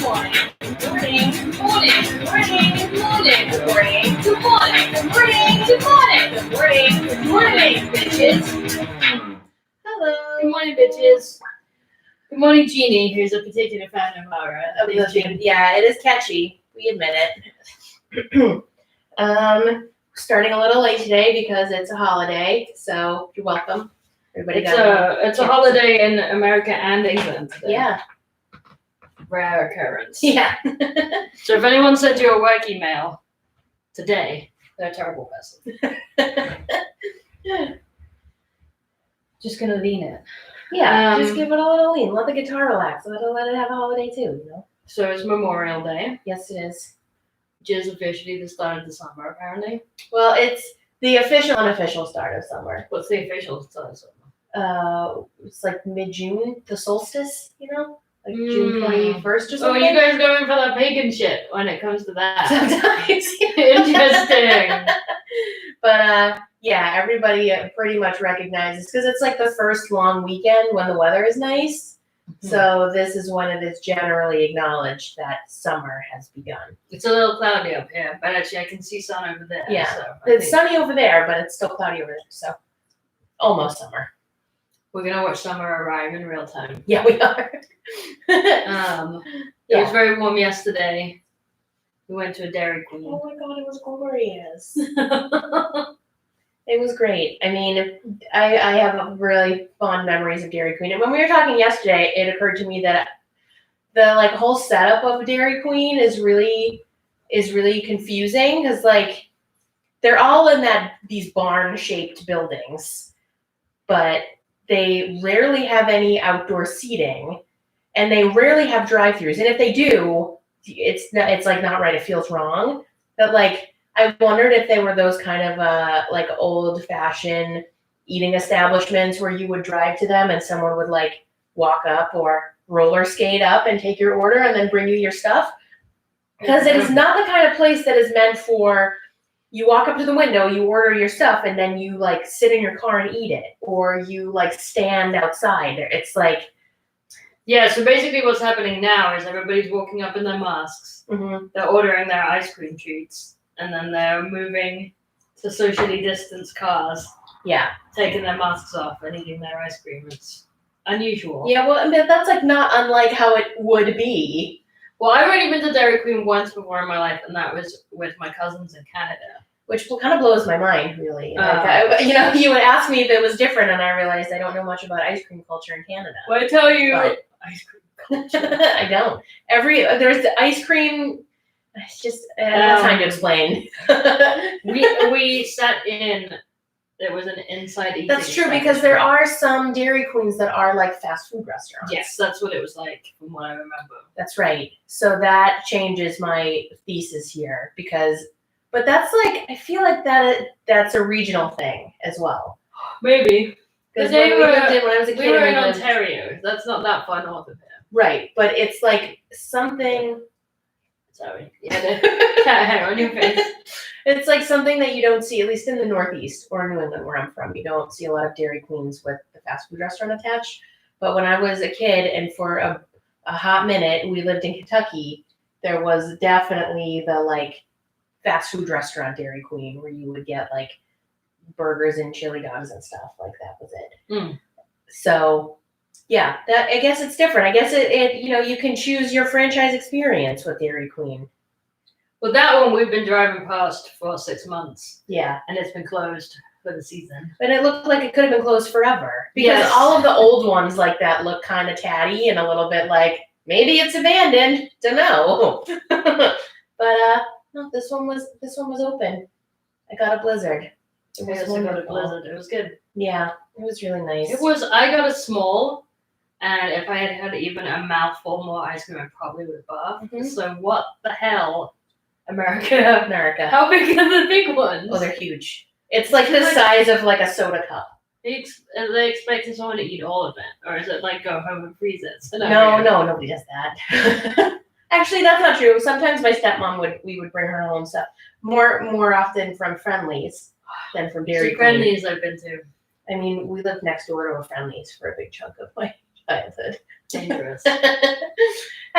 morning, good morning, good morning, good morning, good morning, good morning, good morning, good morning, good morning, good morning, good morning, bitches. Hello. Good morning, bitches. Good morning, Jeannie, who's a particular fan of Mara. Yeah, it is catchy. We admit it. Starting a little late today because it's a holiday, so you're welcome. Everybody it's a holiday in America and England today. Yeah. Rare occurrence. Yeah. So if anyone sent you a work email today, they're a terrible person. Just gonna lean it. Yeah, just give it a little lean. Let the guitar relax. Let it have a holiday too, you know? So it's Memorial Day. Yes, it is. Which is officially the start of the summer, apparently. Well, it's the official, unofficial start of summer. What's the official start of summer? It's like mid-June, the solstice, you know? Like June 21st or something. Oh, you guys going for that pagan shit when it comes to that. Sometimes. Interesting. But yeah, everybody pretty much recognizes, because it's like the first long weekend when the weather is nice. Mm-hmm. So this is when it is generally acknowledged that summer has begun. It's a little cloudy up here, but actually I can see sun over there. Yeah, so it's sunny over there, but it's still cloudy over there, so almost summer. We're gonna watch summer arrive in real time. Yeah, we are. It was very warm yesterday. We went to a Dairy Queen. Oh my god, it was glorious. It was great. I mean, I have really fond memories of Dairy Queen. And when we were talking yesterday, it occurred to me that the whole setup of Dairy Queen is really confusing, because they're all in these barn-shaped buildings, but they rarely have any outdoor seating, and they rarely have drive-thrus. And if they do, it's not right. It feels wrong. But I wondered if they were those kind of old-fashioned eating establishments where you would drive to them and someone would walk up or roller skate up and take your order and then bring you your stuff. Because it is not the kind of place that is meant for you walk up to the window, you order your stuff, and then you sit in your car and eat it, or you stand outside. It's yeah. So basically, what's happening now is everybody's walking up in their masks. Mm-hmm. They're ordering their ice cream treats, and then they're moving to socially distanced cars. Yeah, taking their masks off and eating their ice cream. It's unusual. Yeah, well, I mean, that's not unlike how it would be. Well, I've already been to Dairy Queen once before in my life, and that was with my cousins in Canada. Which kind of blows my mind, really. You would ask me if it was different, and I realized I don't know much about ice cream culture in Canada. Well, I tell you, ice cream culture. I don't. There's the ice cream. It's just that's time to explain. we sat in. There was an inside eating. That's true, because there are some Dairy Queens that are fast food restaurants. Yes, that's what it was like from what I remember. That's right. So that changes my thesis here, but that's I feel like that's a regional thing as well. Maybe. Because when I was a kid, we were in Ontario. That's not that far north of here. Right, but it's something. Sorry. Yeah, cat hair on your face. It's something that you don't see, at least in the Northeast or New England, where I'm from. You don't see a lot of Dairy Queens with the fast food restaurant attached. But when I was a kid, and for a hot minute, we lived in Kentucky, there was definitely the fast food restaurant Dairy Queen, where you would get burgers and chili dogs and stuff. That was it. Mm. So yeah, I guess it's different. I guess it you can choose your franchise experience with Dairy Queen. Well, that one we've been driving past for 6 months. Yeah. And it's been closed for the season. But it looked like it could have been closed forever. Because all of the old ones like that look kind of tatty and a little bit maybe it's abandoned. Don't know. But no, this one was open. I got a Blizzard. It was good. Yeah, it was really nice. I got a small, and if I had had even a mouthful more ice cream, I probably would have barfed. Mm-hmm. So what the hell? America. How big are the big ones? Oh, they're huge. It's the size of a soda cup. Are they expecting someone to eat all of it? Or is it go home and freeze it? No, nobody does that. Actually, that's not true. Sometimes my stepmom we would bring her home stuff. More often from Friendly's than from Dairy Queen. Friendly's I've been to. I mean, we lived next door to a Friendly's for a big chunk of my childhood. Dangerous.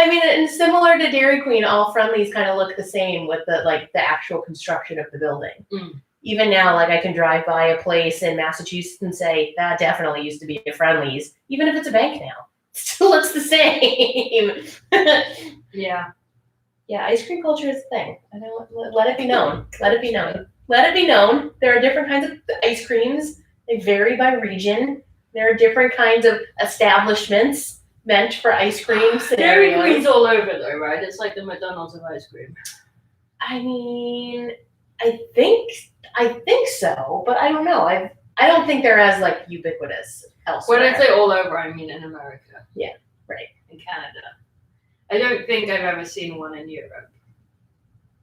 I mean, and similar to Dairy Queen, all Friendlies kind of look the same with the actual construction of the building. Mm. Even now, like I can drive by a place in Massachusetts and say that definitely used to be a Friendlies, even if it's a bank now. It still looks the same. Yeah. Yeah, ice cream culture is a thing. I don't let it be known. Let it be known. Let it be known. There are different kinds of ice creams. They vary by region. There are different kinds of establishments meant for ice cream Dairy scenarios. Queen's all over though, right? It's like the McDonald's of ice cream. I mean, I think so, but I don't know. I don't think they're as like ubiquitous elsewhere. When I say all over, I mean in America. Yeah, right. In Canada. I don't think I've ever seen one in Europe.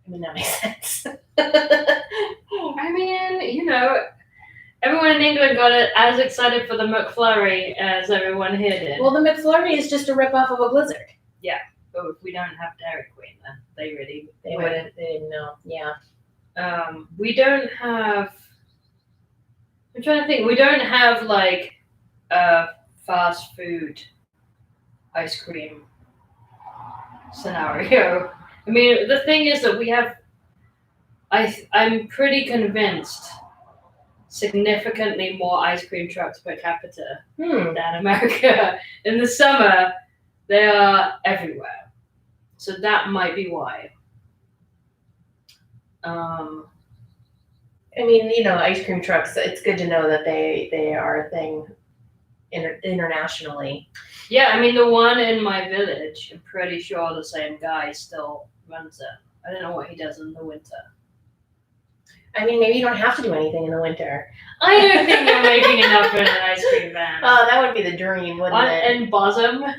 I mean, that makes sense. I mean, you know, everyone in England got it as excited for the McFlurry as everyone here did. Well, the McFlurry is just a ripoff of a Blizzard. But if we don't have Dairy Queen, then they really They win. didn't know. Yeah. We don't have. I'm trying to think. We don't have like a fast food ice cream scenario. I mean, the thing is that we have. I'm pretty convinced significantly more ice cream trucks per capita than America. In the summer, they are everywhere. So that might be why. I mean, you know, ice cream trucks. It's good to know that they are a thing internationally. Yeah, I mean the one in my village. I'm pretty sure the same guy still runs it. I don't know what he does in the winter. I mean, maybe you don't have to do anything in the winter. I don't think you're making enough in an ice cream van. Oh, that would be the dream, wouldn't it? In Bosom. I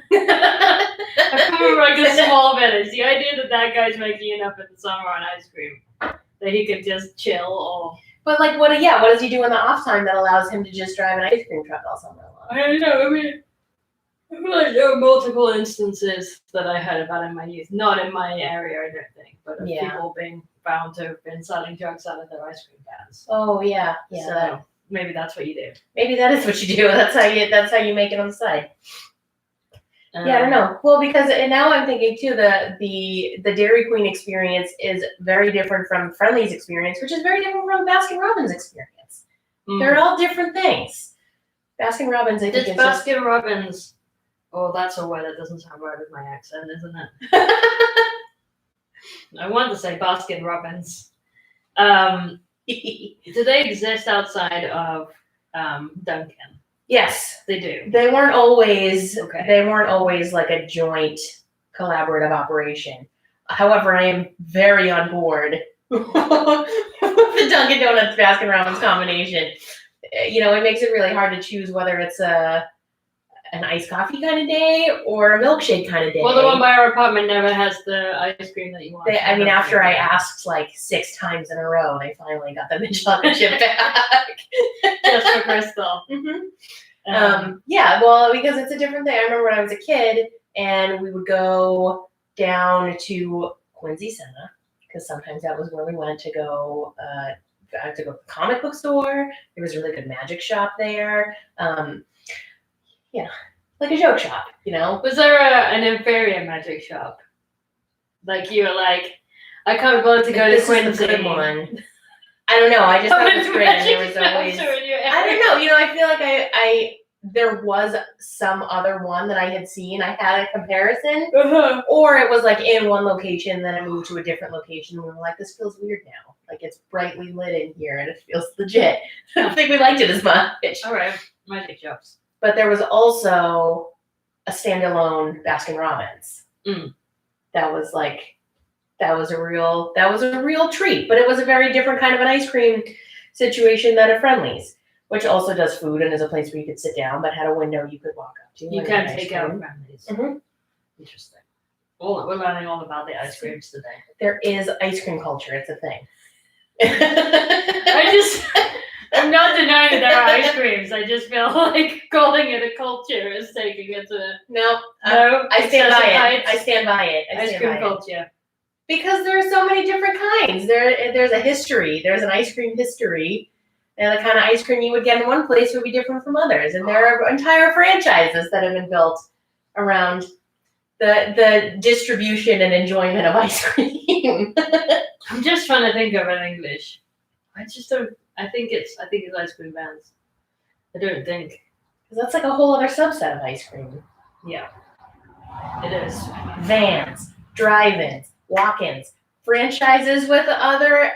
come from like a small village. The idea that guy's making enough in the summer on ice cream that he could just chill or. But like, what does he do in the off time that allows him to just drive an ice cream truck all summer long? I don't know. I mean, I feel like there are multiple instances that I heard about in my youth. Not in my area, I don't think, but of people being found to have been selling drugs out of their ice cream vans. Oh yeah, yeah. So maybe that's what you do. Maybe that is what you do. That's how you make it on the side. Yeah, I don't know. Well, because and now I'm thinking too, the Dairy Queen experience is very different from Friendly's experience, which is very different from Baskin Robbins' experience. They're all different things. Baskin Robbins, I think, It's is just Baskin Robbins. Oh, that's a word that doesn't sound right with my accent, isn't it? I want to say Baskin Robbins. Do they exist outside of Dunkin'? Yes, They do. they weren't always. Okay. They weren't always like a joint collaborative operation. However, I am very on board with the Dunkin' Donuts Baskin Robbins combination. You know, it makes it really hard to choose whether it's an iced coffee kind of day or a milkshake kind of day. Well, the one by our apartment never has the ice cream that you want. After I asked like 6 times in a row, they finally got the mint chocolate chip back. Just for Crystal. Mm-hmm. Yeah, well, because it's a different thing. I remember when I was a kid and we would go down to Quincy Center because sometimes that was where we went to go. I had to go to the comic book store. There was a really good magic shop there. Yeah, like a joke shop, you know. Was there an inferior magic shop? Like you were like, I can't go to go to Quincy. Is a good one. I don't know. I just thought it was great. And there was always. I don't know. You know, I feel like there was some other one that I had seen. I had a comparison, or it was like in one location, then I moved to a different location, and we were like, this feels weird now. Like it's brightly lit in here, and it feels legit. I don't think we liked it as much. All right, magic shops. But there was also a standalone Baskin Robbins. That was a real treat. But it was a very different kind of an ice cream situation than a Friendly's, which also does food and is a place where you could sit down, but had a window you could walk up to. You can take out Friendly's. Mm-hmm. Interesting. Well, we're learning all about the ice creams today. There is ice cream culture. It's a thing. I'm not denying that there are ice creams. I just feel like calling it a culture is taking it to No, I stand by it. I stand by it. Ice cream culture. Because there are so many different kinds. There's a history. There's an ice cream history. And the kind of ice cream you would get in one place would be different from others. And there are entire franchises that have been built around the distribution and enjoyment of ice cream. I'm just trying to think of an English. I just don't. I think it's ice cream vans. I don't think. That's like a whole other subset of ice cream. Yeah, it is. Vans, drive-ins, walk-ins, franchises with other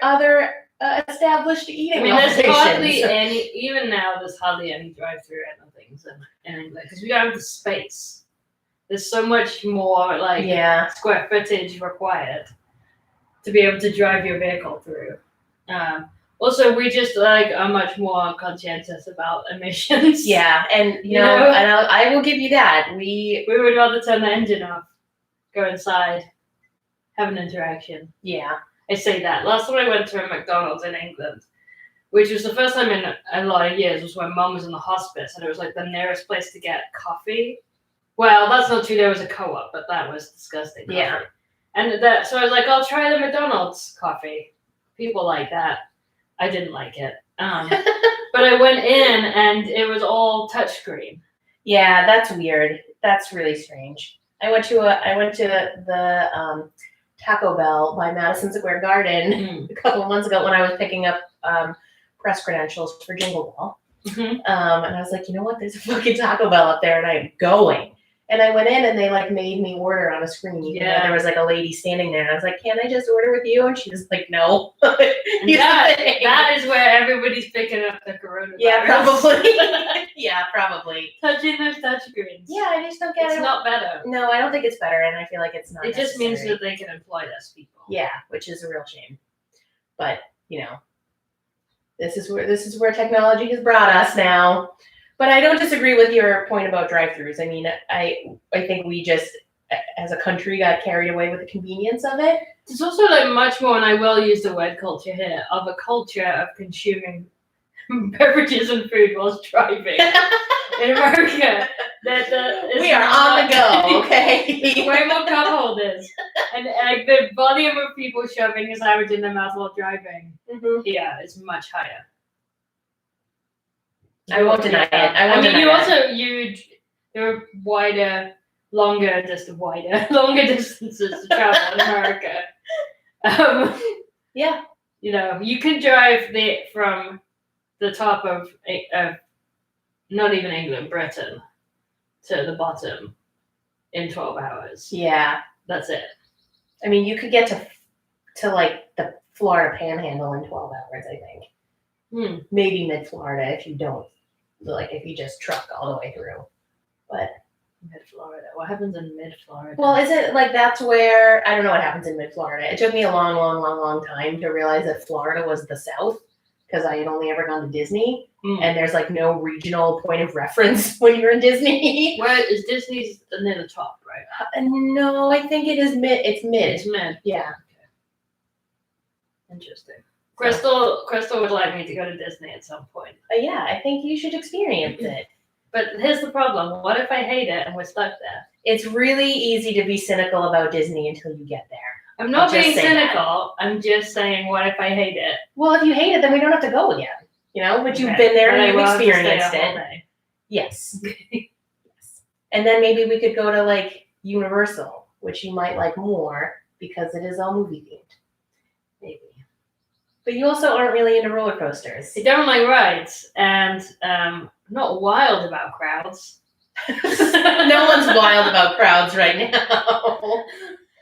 established eating I mean, there's locations. hardly any. Even now, there's hardly any drive-through things in England because we don't have the space. There's so much more like square footage required to be able to drive your vehicle through. Also, we just are much more conscientious about emissions. Yeah, and you know, and I will give you that. We would rather turn the engine off, go inside, have an interaction. Yeah. I say that. Last time I went to a McDonald's in England, which was the first time in a lot of years, was when Mum was in the hospice, and it was like the nearest place to get coffee. Well, that's not true. There was a co-op, but that was disgusting. Coffee. Yeah. And so I was like, I'll try the McDonald's coffee. People like that. I didn't like it. But I went in and it was all touchscreen. Yeah, that's weird. That's really strange. I went to the Taco Bell by Madison Square Garden a couple of months ago when I was picking up press credentials for Jingle Ball. Mm-hmm. And I was like, you know what? There's a fucking Taco Bell up there, and I'm going. And I went in, and they made me order on a screen. Yeah. There was a lady standing there, and I was like, "Can I just order with you?" And she was like, "No." that is where everybody's picking up the coronavirus. Yeah, probably. Yeah, probably. Touching those touchscreens. Yeah, I just don't get it. It's not better. No, I don't think it's better, and I feel like it's not. It just means necessary. that they can employ less people. Yeah, which is a real shame. But this is where technology has brought us now. But I don't disagree with your point about drive-thrus. I mean, I think we just, as a country, got carried away with the convenience of it. It's also much more, and I will use the word culture here, of a culture of consuming beverages and food whilst driving. In America, we are on the go, okay? Way more cup holders. And the volume of people shoving a sandwich in their mouth while driving, is much higher. I won't deny it. There are longer distances to travel in America. Yeah. You can drive from the top of not even England, Britain, to the bottom in 12 hours. Yeah. That's it. I mean, you could get to the Florida Panhandle in 12 hours, I think. Maybe mid-Florida if you don't, if you just truck all the way through. But mid-Florida. What happens in mid-Florida? Well, is it that's where, I don't know what happens in mid-Florida. It took me a long, long, long, long time to realize that Florida was the South because I had only ever gone to Disney. And there's no regional point of reference when you're in Disney. Where is Disney's near the top, right? No, I think it is mid. It's mid. It's mid. Yeah. Okay. Interesting. Crystal would like me to go to Disney at some point. Yeah, I think you should experience it. But here's the problem. What if I hate it and we're stuck there? It's really easy to be cynical about Disney until you get there. I'm not being cynical. I'm just saying, what if I hate it? Well, if you hate it, then we don't have to go again. But you've been there and you've experienced it. Yes. Yes. And then maybe we could go to Universal, which you might like more because it is all movie themed. Maybe. But you also aren't really into roller coasters. I don't like rides, and I'm not wild about crowds. No one's wild about crowds right now.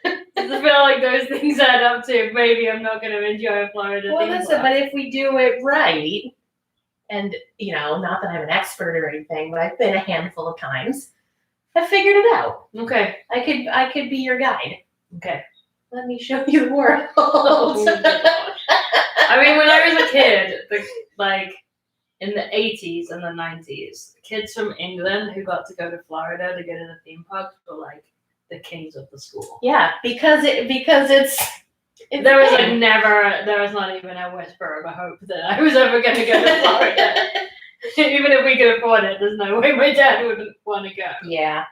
I feel like those things add up to maybe I'm not going to enjoy a Florida Well, theme listen, park. but if we do it right, and not that I'm an expert or anything, but I've been a handful of times, I figured it out. Okay. I could be your guide. Okay. Let me show you the world. I mean, when I was a kid, in the 80s and the 90s, kids from England who got to go to Florida to go to the theme parks were the kings of the school. Yeah, because it's there was there was not even a whisper of a hope that I was ever going to go to Florida. Even if we could afford it, there's no way my dad would want to go. Yeah.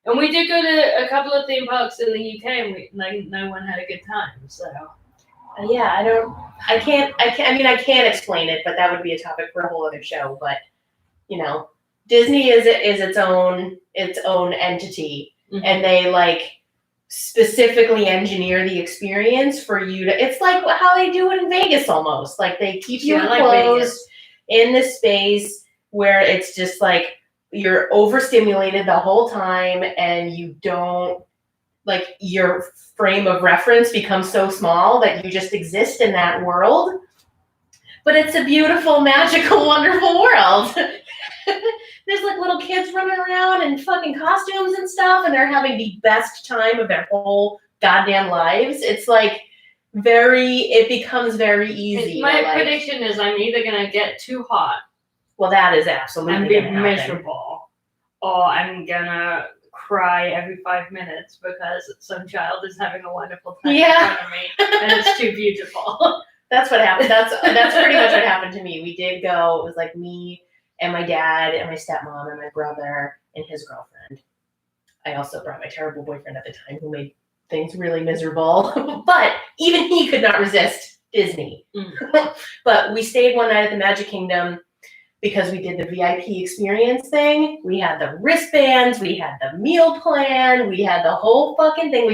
And we did go to a couple of theme parks in the UK, and no one had a good time. So. Yeah, I can't explain it, but that would be a topic for a whole other show. But Disney is its own entity, and they like specifically engineer the experience for you to. It's like how they do it in Vegas almost. Like they keep you enclosed in this space where it's just like you're overstimulated the whole time, and you don't like your frame of reference becomes so small that you just exist in that world. But it's a beautiful, magical, wonderful world. There's like little kids running around in fucking costumes and stuff, and they're having the best time of their whole goddamn lives. It's like it becomes very easy. My prediction is I'm either gonna get too hot. Well, that is absolutely and be miserable, or I'm gonna cry every 5 minutes because some child is having a wonderful time in front of me, and it's too beautiful. That's what happened. That's pretty much what happened to me. We did go. It was like me and my dad and my stepmom and my brother and his girlfriend. I also brought my terrible boyfriend at the time who made things really miserable. But even he could not resist Disney. But we stayed one night at the Magic Kingdom because we did the VIP experience thing. We had the wristbands. We had the meal plan. We had the whole fucking thing.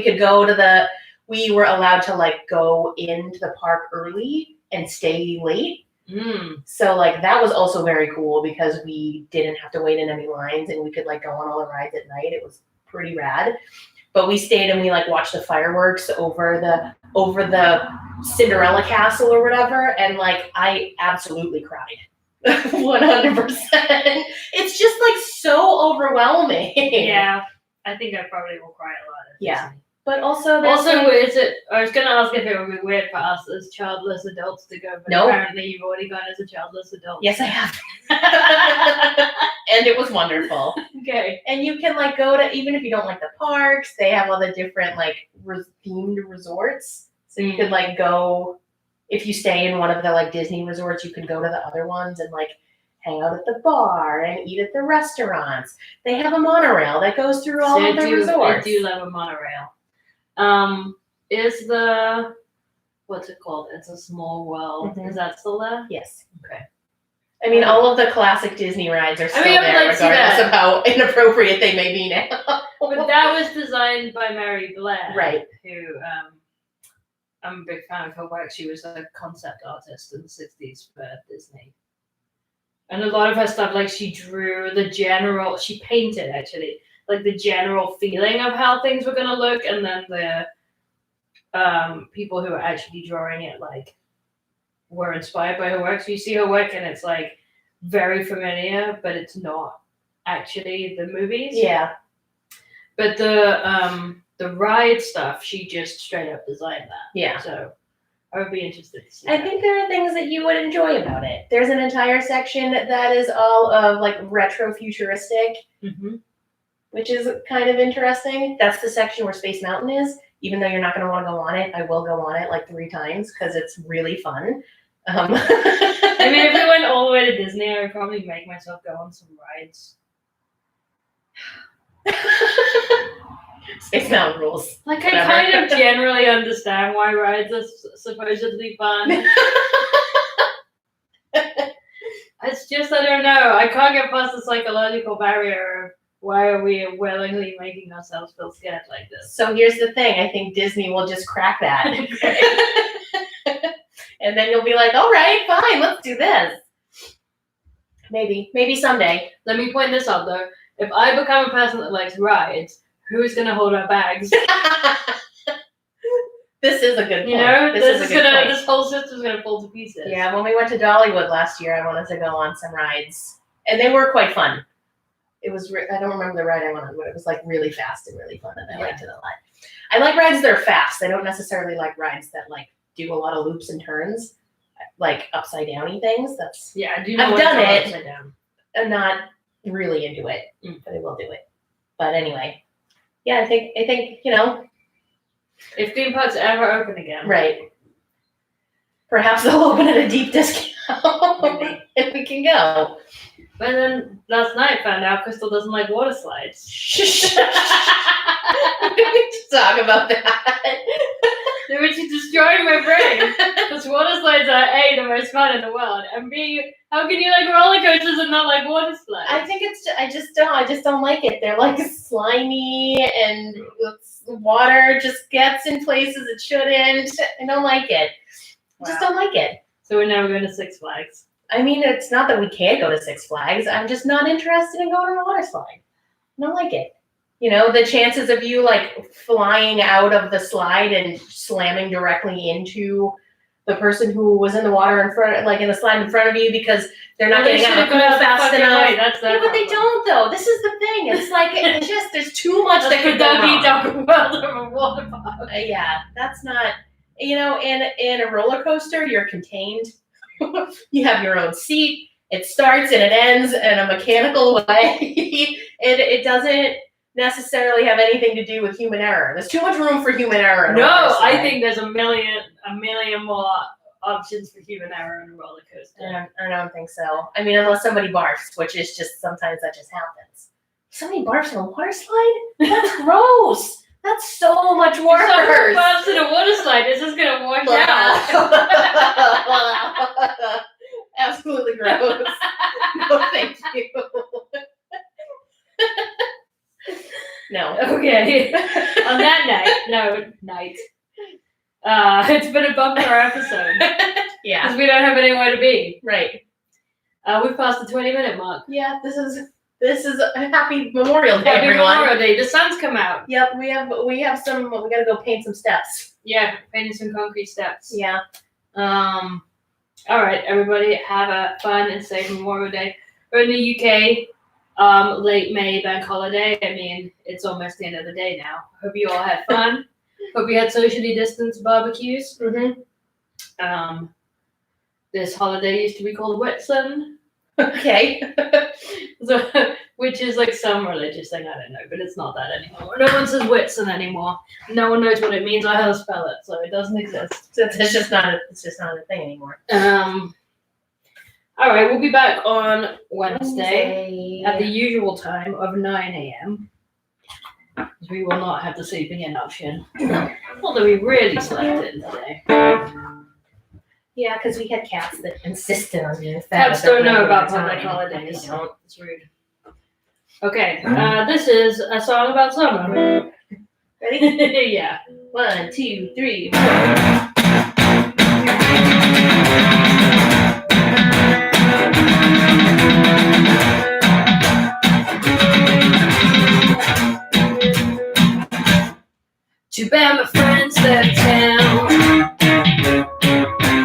We were allowed to like go into the park early and stay late. So like that was also very cool because we didn't have to wait in any lines, and we could like go on all the rides at night. It was pretty rad. But we stayed and we like watched the fireworks over the Cinderella castle or whatever, and like I absolutely cried. 100%. It's just like so overwhelming. Yeah, I think I probably will cry a lot. Yeah. But also, is it? I was going to ask if it would be weird for us as childless adults to go, but apparently you've already gone as a childless adult. Yes, I have. And it was wonderful. Okay. And you can like go to, even if you don't like the parks, they have all the different like themed resorts. So you could like go, if you stay in one of the like Disney resorts, you can go to the other ones and like hang out at the bar and eat at the restaurants. They have a monorail that goes through all of the resorts. I do love a monorail. Is the, what's it called? It's a Small World. Is that still there? Yes. Okay. I mean, all of the classic Disney rides are still there, regardless of how inappropriate they may be now. But that was designed by Mary Blair. Right. Who, I'm a big fan of her work. She was a concept artist in the 60s for Disney. And a lot of her stuff, like she painted actually, like the general feeling of how things were going to look, and then the people who were actually drawing it like were inspired by her work. So you see her work and it's like very familiar, but it's not actually the movies. Yeah. But the ride stuff, she just straight up designed that. Yeah. So I would be interested to see. I think there are things that you would enjoy about it. There's an entire section that is all of like retro futuristic. Which is kind of interesting. That's the section where Space Mountain is. Even though you're not going to want to go on it, I will go on it like 3 times because it's really fun. I mean, if we went all the way to Disney, I would probably make myself go on some rides. Space Mountain rules. Like, I kind of generally understand why rides are supposedly fun. It's just, I don't know. I can't get past the psychological barrier of why are we willingly making ourselves feel scared like this? So here's the thing. I think Disney will just crack that. And then you'll be like, all right, fine, let's do this. Maybe someday. Let me point this out, though. If I become a person that likes rides, who's going to hold our bags? This is a good point. You know, point. This whole system's going to fall to pieces. Yeah, when we went to Dollywood last year, I wanted to go on some rides. And they were quite fun. It was, I don't remember the ride I went on, but it was like really fast and really fun, and I liked it a lot. I like rides that are fast. I don't necessarily like rides that like do a lot of loops and turns, like upside downy things. I've done it. Upside down. I'm not really into it, but I will do it. But anyway, yeah, I think you know, if theme parks ever open again, right? Perhaps they'll open at a deep discount, and we can go. But then last night I found out Crystal doesn't like water slides. We need to talk about that. Which is destroying my brain. Because water slides are A, the most fun in the world, and B, how can you like roller coasters and not like water slides? I think I just don't like it. They're like slimy and water just gets in places it shouldn't. I don't like it. I just don't like it. So we're never going to Six Flags. I mean, it's not that we can't go to Six Flags. I'm just not interested in going on a water slide. I don't like it. You know, the chances of you like flying out of the slide and slamming directly into the person who was in the water in front, like in the slide in front of you, because they're not getting out of the pool fast enough. Yeah, but they don't though. This is the thing. It's like it's just there's too much that could go wrong. Dog world of a water park. Yeah, that's not. You know, in a roller coaster, you're contained. You have your own seat. It starts and it ends in a mechanical way. It doesn't necessarily have anything to do with human error. There's too much room for human error. No, I think there's a million more options for human error in a roller coaster. I don't think so. I mean, unless somebody barfs, which is just sometimes that just happens. Somebody barfs in a water slide? That's gross. That's so much worse. If someone barfs in a water slide, it's just gonna wash out. Absolutely gross. No, thank you. No. Okay. On that night. It's been a bumper episode. Yeah. Because we don't have anywhere to be. Right. We've passed the 20-minute mark. Yeah, this is a happy Memorial Day, Happy everyone. Memorial Day. The sun's come out. Yep, we have some. We gotta go paint some steps. Yeah, painting some concrete steps. Yeah. All right, everybody, have a fun and safe Memorial Day. We're in the UK, late May bank holiday. I mean, it's almost the end of the day now. Hope you all had fun. Hope you had socially distanced barbecues. Mm-hmm. This holiday used to be called Whitsun. Okay. So, which is like some religious thing, I don't know, but it's not that anymore. No one says Whitsun anymore. No one knows what it means or how to spell it, so it doesn't exist. It's just not a thing anymore. All right, we'll be back on Wednesday at the usual time of 9 a.m. We will not have the sleeping in option. Although we really slept in today. Yeah, because we had cats that insisted on being fed. Cats don't know about public holidays. They don't. It's rude. Okay, this is a song about summer. Ready? Yeah. 1, 2, 3, 4. Too bad my friends left town,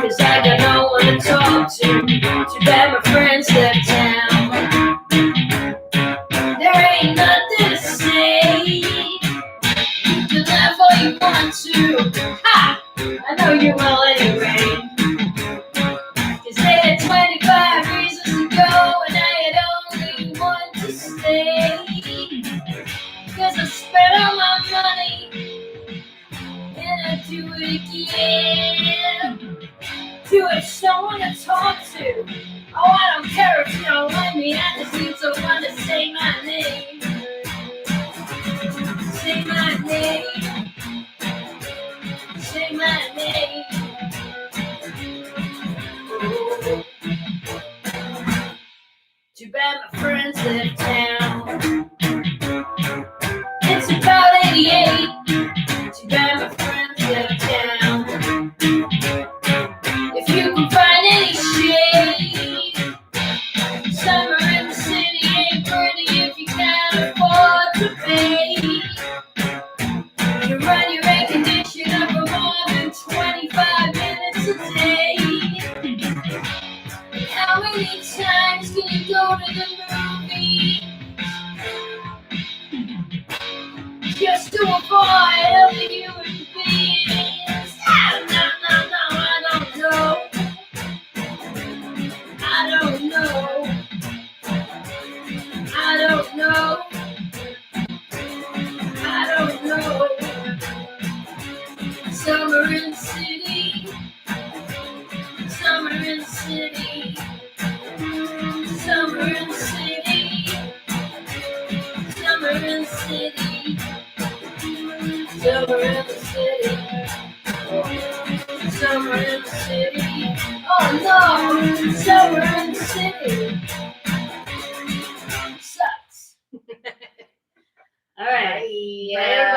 'cause I got no one to talk to. Too bad my friends left town. There ain't nothing to say. You can laugh all you want to. Ha! I know you will anyway. 'Cause they had 25 reasons to go, and I had only one to stay. 'Cause I spent all my money, and I do it again. Do it, someone to talk to. Oh, I don't care if you don't like me. I just need someone to say my name. Say my name. Say my name. Ooh. Too bad my friends left town. It's about 88. Too bad my friends left town. If you can find any shade, summer in the city ain't pretty if you can't afford to pay. You run your air conditioner for more than 25 minutes a day. And how many times can you go to the movie just to avoid other human beings? No, I don't know. I don't know. I don't know. I don't know. Summer in the city. Summer in the city. Summer in the city. Summer in the city. Summer in the city. Summer in the city. Oh no! we're in the city. Sucks. All right. Bye. Later,